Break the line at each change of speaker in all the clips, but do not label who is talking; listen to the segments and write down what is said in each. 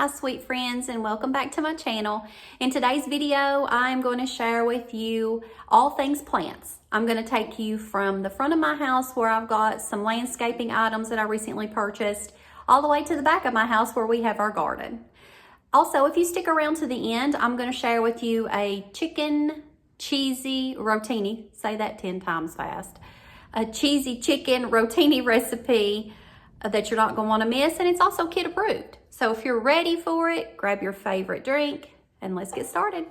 Hi sweet friends, and welcome back to my channel. In today's video, I'm going to share with you all things plants. I'm going to take you from the front of my house where I've got some landscaping items that I recently purchased, all the way to the back of my house where we have our garden. Also, if you stick around to the end, I'm going to share with you a chicken cheesy rotini, say that 10 times fast, a cheesy chicken rotini recipe that you're not going to want to miss, and it's also kid approved. So if you're ready for it, grab your favorite drink and let's get started.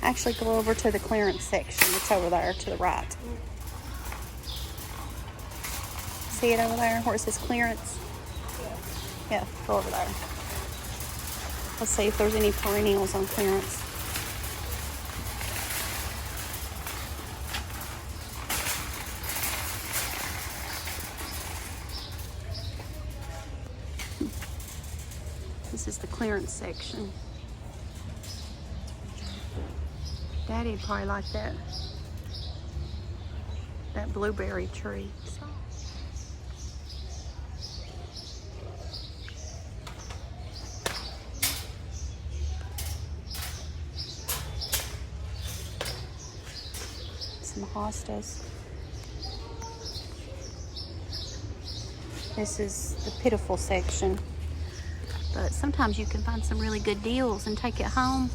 Actually, go over to the clearance section. It's over there to the right. See it over there where it says clearance? Yeah, go over there. Let's see if there's any perennials on clearance. This is the clearance section. Daddy'd probably like that blueberry tree. Some hostas. This is the pitiful section, but sometimes you can find some really good deals and take it home.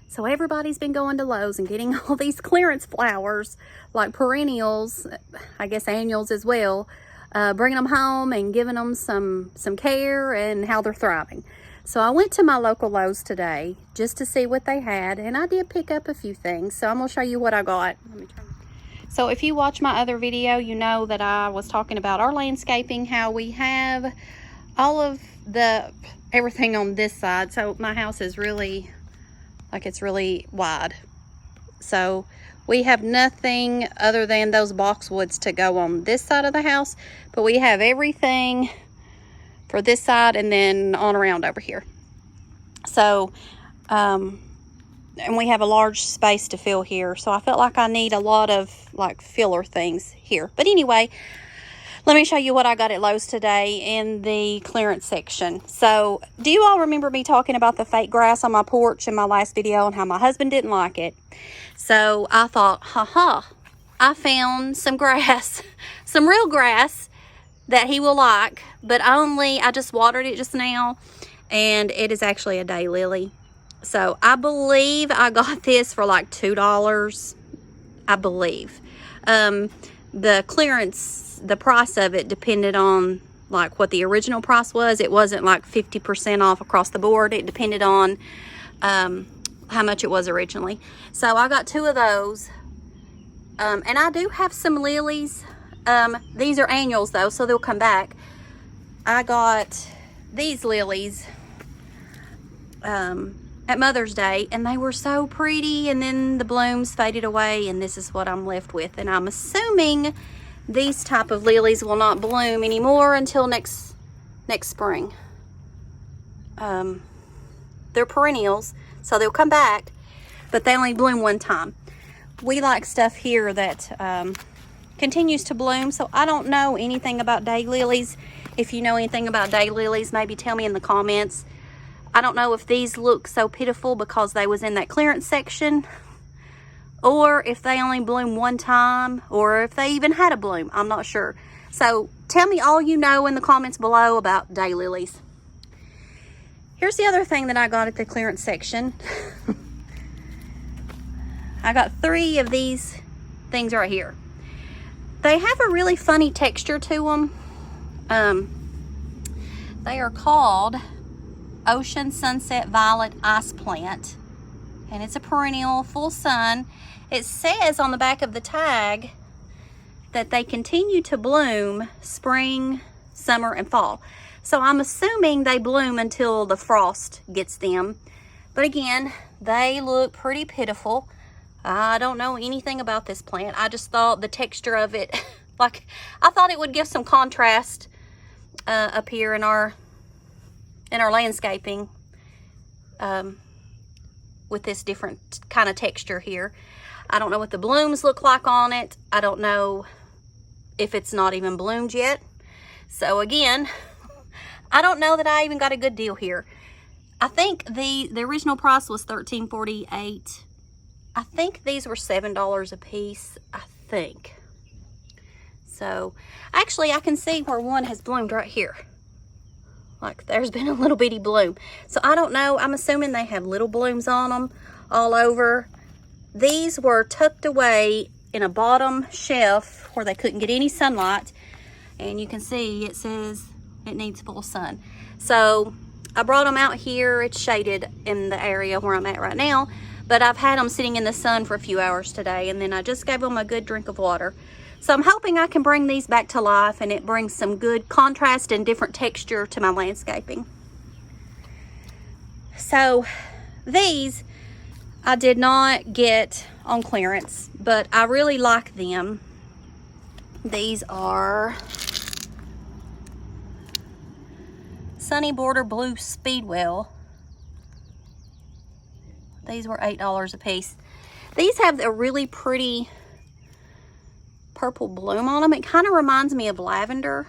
So everybody's been going to Lowe's and getting all these clearance flowers, like perennials, I guess annuals as well, bringing them home and giving them some care and how they're thriving. So I went to my local Lowe's today just to see what they had, and I did pick up a few things. So I'm going to show you what I got. So if you watch my other video, you know that I was talking about our landscaping, how we have all of everything on this side. So my house is really, it's really wide. So we have nothing other than those boxwoods to go on this side of the house, but we have everything for this side and then on around over here. So, and we have a large space to fill here. So I felt like I need a lot of filler things here. But anyway, let me show you what I got at Lowe's today in the clearance section. So do you all remember me talking about the fake grass on my porch in my last video and how my husband didn't like it? So I thought, I found some grass, some real grass that he will like, but I just watered it just now, and it is actually a daylily. So I believe I got this for like $2, I believe. The clearance, the price of it depended on what the original price was. It wasn't like 50% off across the board. It depended on how much it was originally. So I got 2 of those, and I do have some lilies. These are annuals though, so they'll come back. I got these lilies at Mother's Day, and they were so pretty, and then the blooms faded away, and this is what I'm left with. And I'm assuming these type of lilies will not bloom anymore until next spring. They're perennials, so they'll come back, but they only bloom one time. We like stuff here that continues to bloom. So I don't know anything about daylilies. If you know anything about daylilies, maybe tell me in the comments. I don't know if these look so pitiful because they was in that clearance section, or if they only bloom one time, or if they even had a bloom. I'm not sure. So tell me all you know in the comments below about daylilies. Here's the other thing that I got at the clearance section. I got 3 of these things right here. They have a really funny texture to them. They are called Ocean Sunset Violet Ice Plant, and it's a perennial, full sun. It says on the back of the tag that they continue to bloom spring, summer, and fall. So I'm assuming they bloom until the frost gets them. But again, they look pretty pitiful. I don't know anything about this plant. I just thought the texture of it, like, I thought it would give some contrast up here in our landscaping with this different kind of texture here. I don't know what the blooms look like on it. I don't know if it's not even bloomed yet. So again, I don't know that I even got a good deal here. I think the original price was $13.48. I think these were $7 a piece, I think. So actually I can see where one has bloomed right here. Like there's been a little bitty bloom. So I don't know, I'm assuming they have little blooms on them all over. These were tucked away in a bottom shelf where they couldn't get any sunlight. And you can see it says it needs full sun. So I brought them out here. It's shaded in the area where I'm at right now, but I've had them sitting in the sun for a few hours today, and then I just gave them a good drink of water. So I'm hoping I can bring these back to life and it brings some good contrast and different texture to my landscaping. So these I did not get on clearance, but I really like them. These are Sunny Border Blue Speedwell. These were $8 a piece. These have a really pretty purple bloom on them. It kind of reminds me of lavender.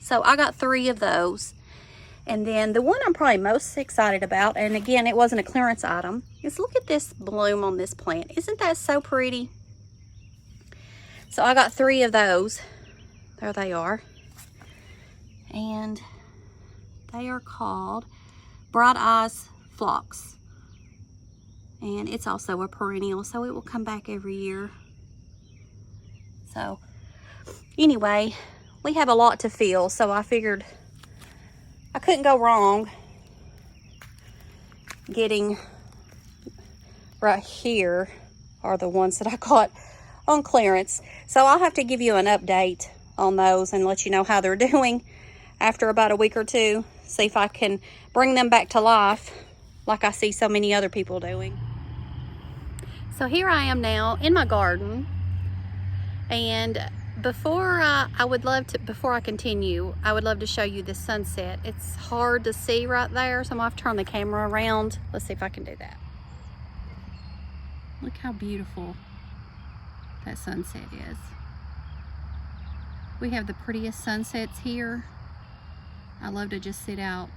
So I got 3 of those. And then the one I'm probably most excited about, and again, it wasn't a clearance item, is look at this bloom on this plant. Isn't that so pretty? So I got 3 of those. There they are. And they are called Bright Eyes Phlox. And it's also a perennial, so it will come back every year. So anyway, we have a lot to fill, so I figured I couldn't go wrong getting right here are the ones that I got on clearance. So I'll have to give you an update on those and let you know how they're doing after about a week or two. See if I can bring them back to life like I see so many other people doing. So here I am now in my garden, and before I continue, I would love to show you the sunset. It's hard to see right there, so I'm gonna have to turn the camera around. Let's see if I can do that. Look how beautiful that sunset is. We have the prettiest sunsets here. I love to just sit out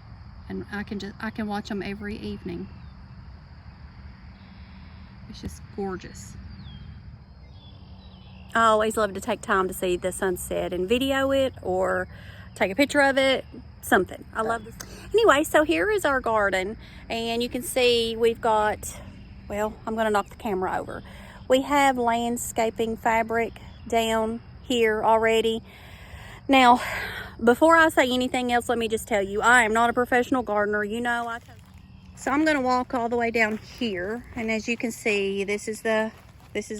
and I can watch them every evening. It's just gorgeous. I always love to take time to see the sunset and video it or take a picture of it, something. I love this. Anyway, so here is our garden, and you can see we've got, well, I'm gonna knock the camera over. We have landscaping fabric down here already. Now, before I say anything else, let me just tell you, I am not a professional gardener. You know, so I'm gonna walk all the way down here, and as you can see, this is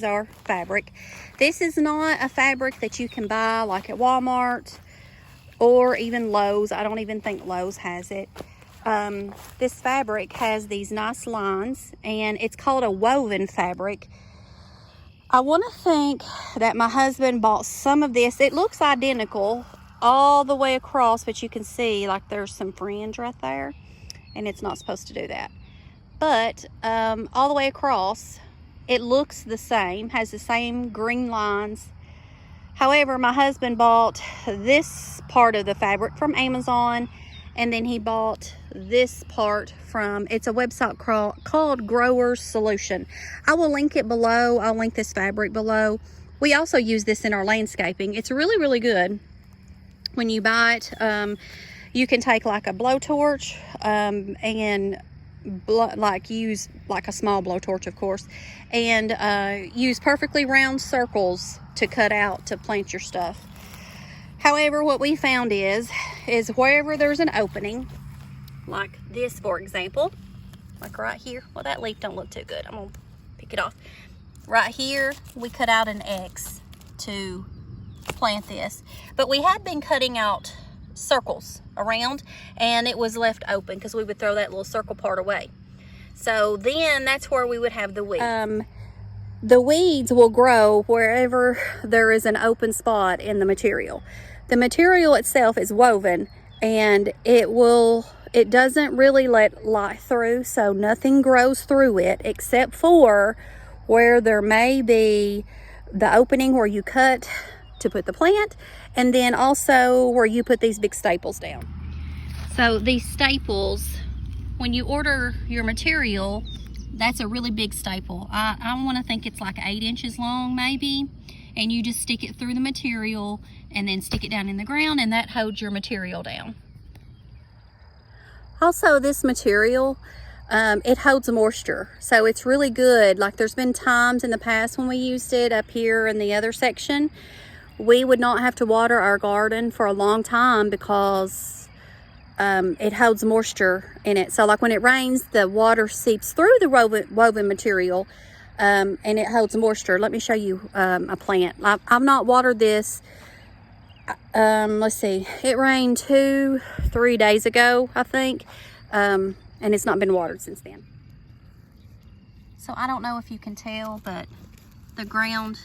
our fabric. This is not a fabric that you can buy like at Walmart or even Lowe's. I don't even think Lowe's has it. This fabric has these nice lines, and it's called a woven fabric. I want to think that my husband bought some of this. It looks identical all the way across, but you can see like there's some fringe right there, and it's not supposed to do that. But all the way across, it looks the same, has the same green lines. However, my husband bought this part of the fabric from Amazon, and then he bought this part from, it's a website called Growers Solution. I will link it below. I'll link this fabric below. We also use this in our landscaping. It's really, really good. When you buy it, you can take like a blowtorch and use like a small blowtorch, of course, and use perfectly round circles to cut out to plant your stuff. However, what we found is wherever there's an opening, like this, for example, like right here. Well, that leaf don't look too good. I'm gonna pick it off. Right here, we cut out an X to plant this, but we had been cutting out circles around, and it was left open because we would throw that little circle part away. So then that's where we would have the weeds. the weeds will grow wherever there is an open spot in the material. The material itself is woven, and it doesn't really let light through, so nothing grows through it except for where there may be the opening where you cut to put the plant, and then also where you put these big staples down. So these staples, when you order your material, that's a really big staple. I want to think it's like 8 inches long maybe, and you just stick it through the material and then stick it down in the ground, and that holds your material down. Also, this material, it holds moisture, so it's really good. Like, there's been times in the past when we used it up here in the other section, we would not have to water our garden for a long time because it holds moisture in it. So like when it rains, the water seeps through the woven material, and it holds moisture. Let me show you a plant. I've not watered this. Let's see, it rained 2-3 days ago, I think, and it's not been watered since then. So I don't know if you can tell, but the ground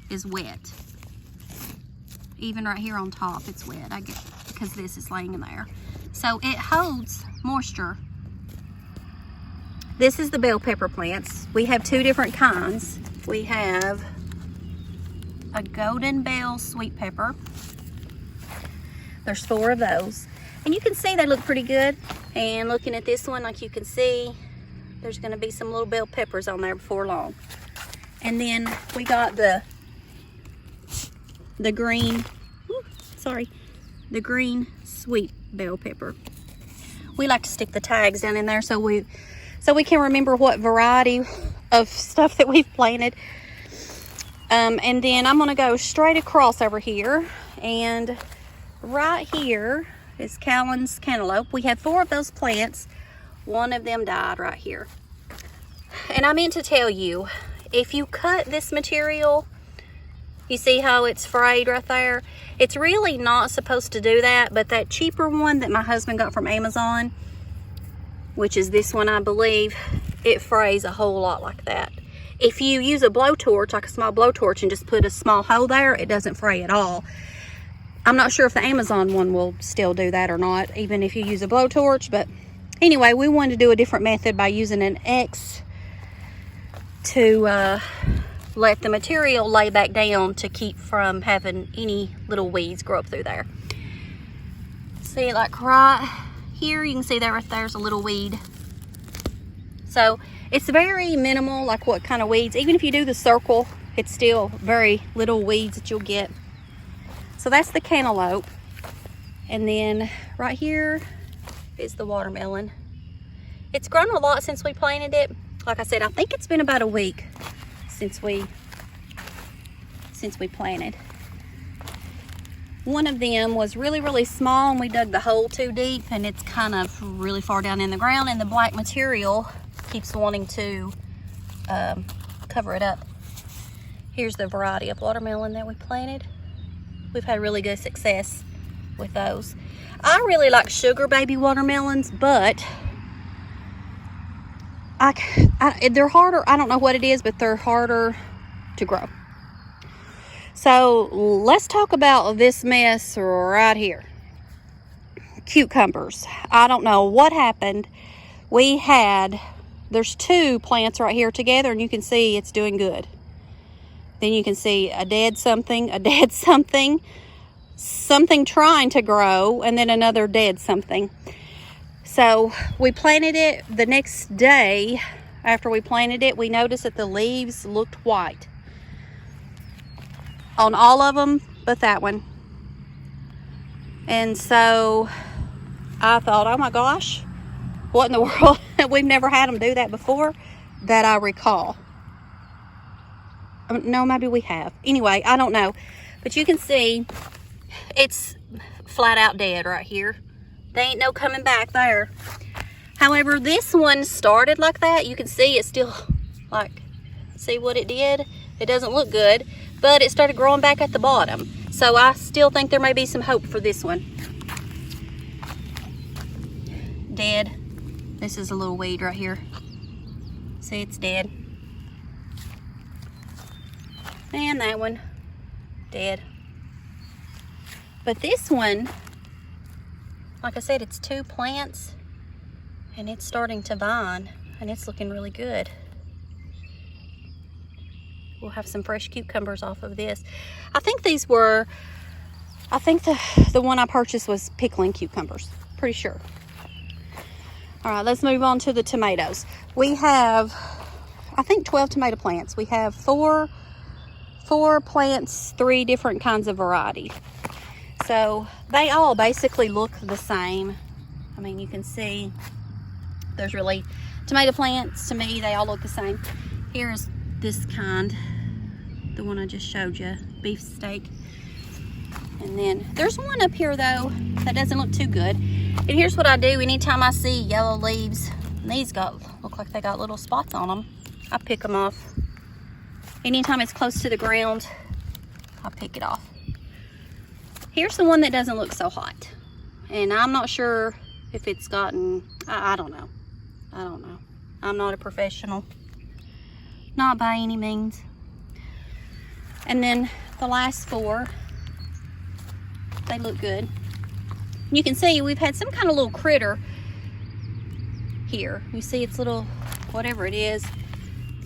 is wet. Even right here on top, it's wet. I get because this is laying in there. So it holds moisture. This is the bell pepper plants. We have 2 different kinds. We have a golden bell sweet pepper. There's 4 of those. And you can see they look pretty good. And looking at this one, like you can see, there's gonna be some little bell peppers on there before long. And then we got the green, the green sweet bell pepper. We like to stick the tags down in there so we can remember what variety of stuff that we've planted. And then I'm gonna go straight across over here, and right here is Callan's cantaloupe. We have 4 of those plants. 1 of them died right here. And I meant to tell you, if you cut this material, you see how it's frayed right there? It's really not supposed to do that, but that cheaper one that my husband got from Amazon, which is this one, I believe, it frays a whole lot like that. If you use a blowtorch, like a small blowtorch, and just put a small hole there, it doesn't fray at all. I'm not sure if the Amazon one will still do that or not, even if you use a blowtorch. But anyway, we wanted to do a different method by using an X to let the material lay back down to keep from having any little weeds grow up through there. See, like right here, you can see that right there's a little weed. So it's very minimal, like what kind of weeds. Even if you do the circle, it's still very little weeds that you'll get. So that's the cantaloupe. And then right here is the watermelon. It's grown a lot since we planted it. Like I said, I think it's been about a week since we planted. One of them was really small, and we dug the hole too deep, and it's kind of really far down in the ground, and the black material keeps wanting to cover it up. Here's the variety of watermelon that we planted. We've had really good success with those. I really like sugar baby watermelons, but they're harder. I don't know what it is, but they're harder to grow. So let's talk about this mess right here. Cucumbers. I don't know what happened. There's 2 plants right here together, and you can see it's doing good. Then you can see a dead something, something trying to grow, and then another dead something. So we planted it. The next day after we planted it, we noticed that the leaves looked white on all of them but that one. And so I thought, oh my gosh, what in the world? We've never had them do that before that I recall. No, maybe we have. Anyway, I don't know. But you can see it's flat out dead right here. They ain't no coming back there. However, this one started like that. You can see it's still, like, see what it did? It doesn't look good, but it started growing back at the bottom. So I still think there may be some hope for this one. Dead. This is a little weed right here. See, it's dead. And that one, dead. But this one, like I said, it's 2 plants and it's starting to vine and it's looking really good. We'll have some fresh cucumbers off of this. I think these were, I think the one I purchased was pickling cucumbers, pretty sure. All right, let's move on to the tomatoes. We have, I think 12 tomato plants. We have four plants, 3 different kinds of variety. So they all basically look the same. I mean, you can see there's really tomato plants, to me, they all look the same. Here's this kind, the one I just showed you, beefsteak. And then there's one up here though that doesn't look too good. And here's what I do anytime I see yellow leaves. These look like they got little spots on them. I pick them off. Anytime it's close to the ground, I pick it off. Here's the one that doesn't look so hot. And I'm not sure if it's gotten, I don't know. I don't know. I'm not a professional. Not by any means. And then the last 4, they look good. You can see we've had some kind of little critter here. You see its little, whatever it is,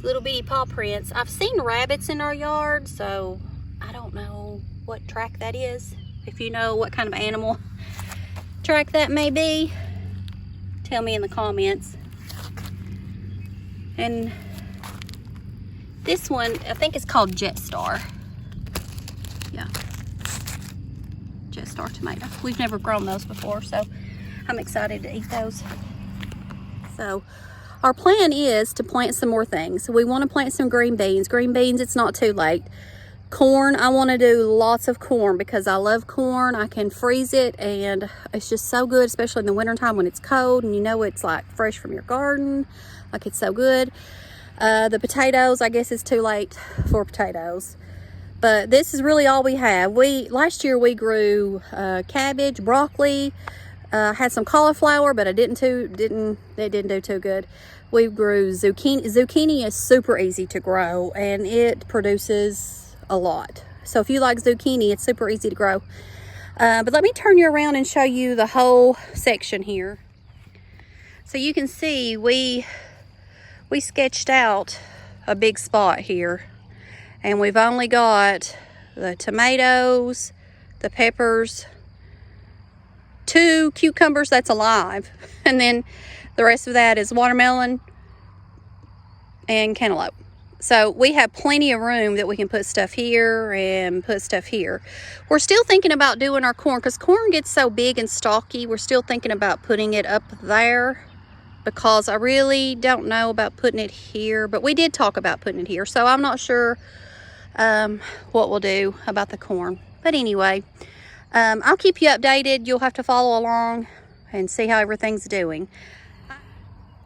little bitty paw prints. I've seen rabbits in our yard, so I don't know what track that is. If you know what kind of animal track that may be, tell me in the comments. And this one, I think it's called Jetstar. Yeah, Jetstar tomato. We've never grown those before, so I'm excited to eat those. So our plan is to plant some more things. We want to plant some green beans. Green beans, it's not too late. Corn, I want to do lots of corn because I love corn. I can freeze it and it's just so good, especially in the wintertime when it's cold and you know it's like fresh from your garden. Like, it's so good. The potatoes, I guess it's too late for potatoes. But this is really all we have. Last year we grew cabbage, broccoli, had some cauliflower, but it didn't do too good. We grew zucchini. Zucchini is super easy to grow and it produces a lot. So if you like zucchini, it's super easy to grow. But let me turn you around and show you the whole section here. So you can see we sketched out a big spot here. And we've only got the tomatoes, the peppers, 2 cucumbers that's alive. And then the rest of that is watermelon and cantaloupe. So we have plenty of room that we can put stuff here and put stuff here. We're still thinking about doing our corn because corn gets so big and stalky. We're still thinking about putting it up there because I really don't know about putting it here. But we did talk about putting it here. So I'm not sure what we'll do about the corn. But anyway, I'll keep you updated. You'll have to follow along and see how everything's doing.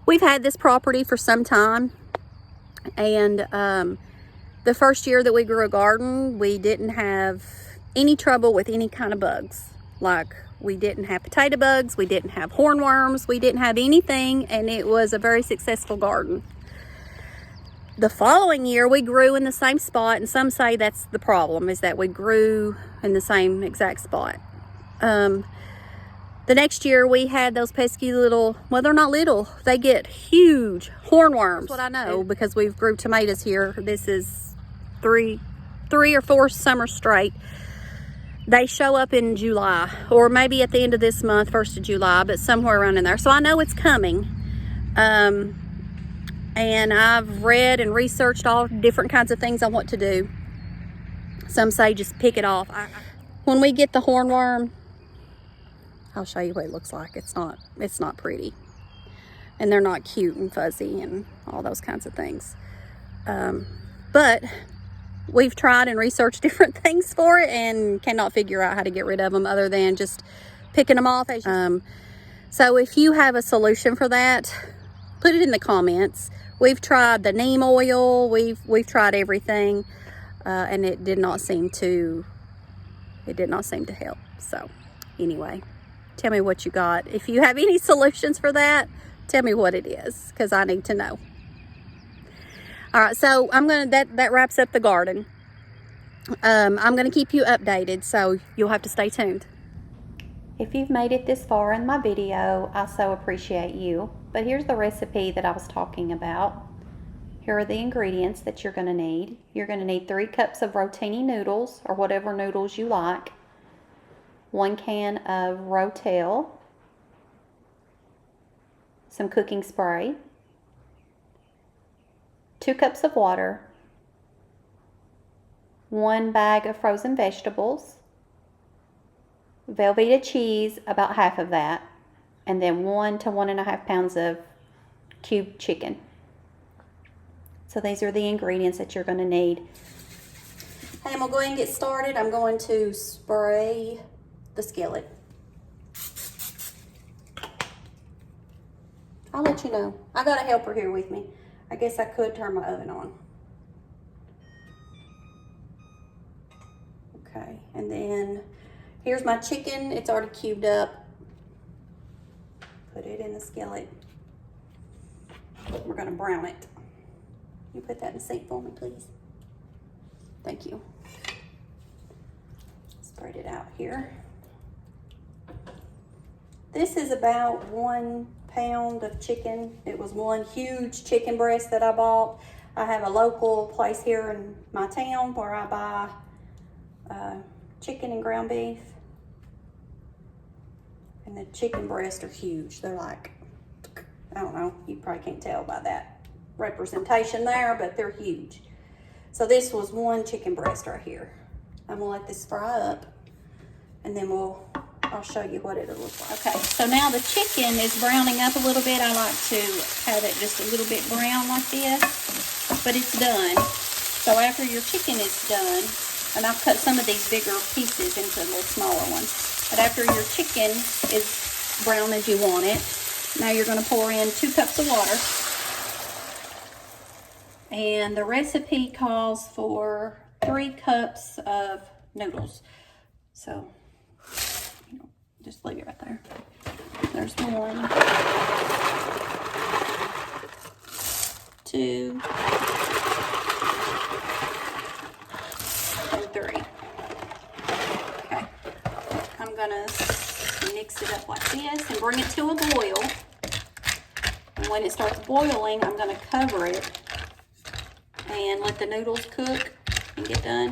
We've had this property for some time. And the first year that we grew a garden, we didn't have any trouble with any kind of bugs. Like, we didn't have potato bugs, we didn't have hornworms, we didn't have anything, and it was a very successful garden. The following year, we grew in the same spot, and some say that's the problem, is that we grew in the same exact spot. The next year we had those pesky little, well, they're not little, they get huge hornworms. That's what I know because we've grew tomatoes here. This is three or four summers straight. They show up in July or maybe at the end of this month, 1st of July, but somewhere around in there. So I know it's coming. And I've read and researched all different kinds of things I want to do. Some say just pick it off. When we get the hornworm, I'll show you what it looks like. It's not pretty. And they're not cute and fuzzy and all those kinds of things. But we've tried and researched different things for it and cannot figure out how to get rid of them other than just picking them off. So if you have a solution for that, put it in the comments. We've tried the neem oil. We've tried everything. And it did not seem to help. So anyway, tell me what you got. If you have any solutions for that, tell me what it is, because I need to know. All right, so that wraps up the garden. I'm going to keep you updated, so you'll have to stay tuned. If you've made it this far in my video, I so appreciate you. But here's the recipe that I was talking about. Here are the ingredients that you're going to need. You're going to need 3 cups of Rotini noodles, or whatever noodles you like, 1 can of Rotel, some cooking spray, 2 cups of water, 1 bag of frozen vegetables, Velvetta cheese, about half of that, and then 1 to 1.5 pounds of cubed chicken. So these are the ingredients that you're going to need. Hey, I'm going to go ahead and get started. I'm going to spray the skillet. I'll let you know. I got a helper here with me. I guess I could turn my oven on. Okay, and then here's my chicken. It's already cubed up. Put it in the skillet. We're gonna brown it. You put that in the sink for me, please. Thank you. Spread it out here. This is about 1 pound of chicken. It was 1 huge chicken breast that I bought. I have a local place here in my town where I buy chicken and ground beef. And the chicken breasts are huge. They're like, I don't know, you probably can't tell by that representation there, but they're huge. So this was 1 chicken breast right here. I'm gonna let this fry up, and then I'll show you what it'll look like. Okay, so now the chicken is browning up a little bit. I like to have it just a little bit brown like this, but it's done. So after your chicken is done, and I've cut some of these bigger pieces into little smaller ones, but after your chicken is brown as you want it, now you're going to pour in 2 cups of water. And the recipe calls for 3 cups of noodles. So just leave it right there. There's 1, 2, and 3. Okay, I'm gonna mix it up like this and bring it to a boil. And when it starts boiling, I'm gonna cover it and let the noodles cook and get done.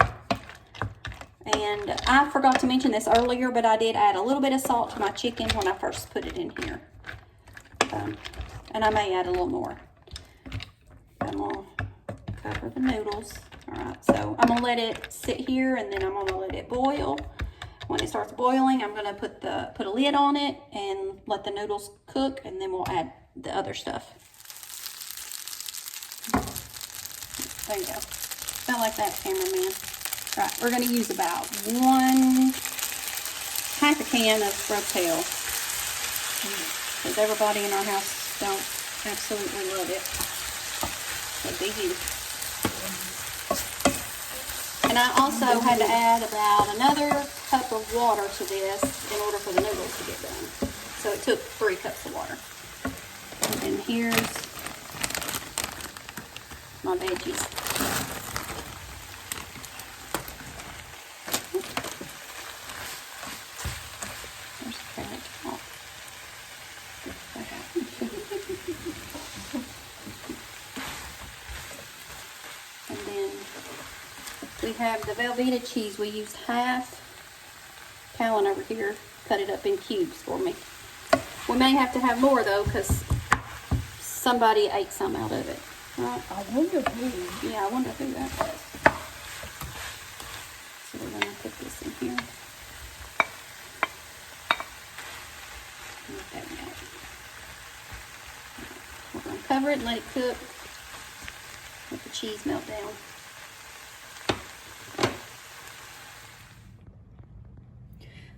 And I forgot to mention this earlier, but I did add a little bit of salt to my chicken when I first put it in here. And I may add a little more. I'm going to cover the noodles. All right, so I'm going to let it sit here, and then I'm going to let it boil. When it starts boiling, I'm going to put a lid on it and let the noodles cook, and then we'll add the other stuff. There you go. Smell like that, cameraman. Right, we're going to use about 1/2 a can of Rotel, because everybody in our house don't absolutely love it. So do you. And I also had to add about another cup of water to this in order for the noodles to get done. So it took 3 cups of water. And then here's my veggies. And then we have the Velvetta cheese. We used half. Callan over here cut it up in cubes for me. We may have to have more though, because somebody ate some out of it. Right?
I wonder who.
Yeah, I wonder who that was. So we're gonna put this in here. Let that melt. We're gonna cover it and let it cook. Let the cheese melt down.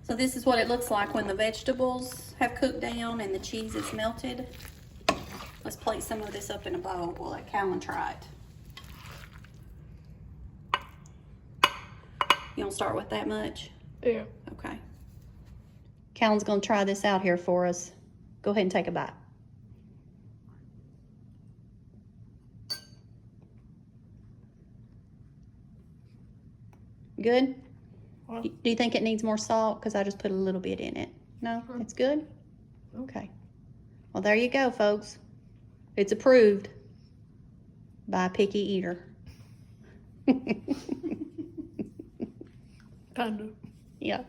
So this is what it looks like when the vegetables have cooked down and the cheese is melted. Let's plate some of this up in a bowl. We'll let Callan try it. You want to start with that much?
Yeah.
Okay. Callan's going to try this out here for us. Go ahead and take a bite. Good?
Well,
Do you think it needs more salt? Because I just put a little bit in it. No? It's good? Okay. Well, there you go, folks. It's approved by a picky eater.
kind of.
Yeah.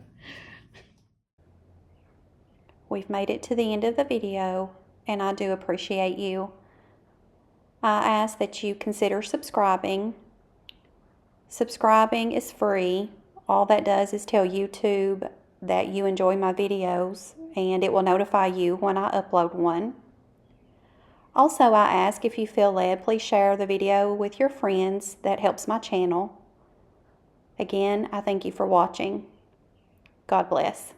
We've made it to the end of the video, and I do appreciate you. I ask that you consider subscribing. Subscribing is free. All that does is tell YouTube that you enjoy my videos, and it will notify you when I upload one. Also, I ask if you feel led, please share the video with your friends. That helps my channel. Again, I thank you for watching. God bless.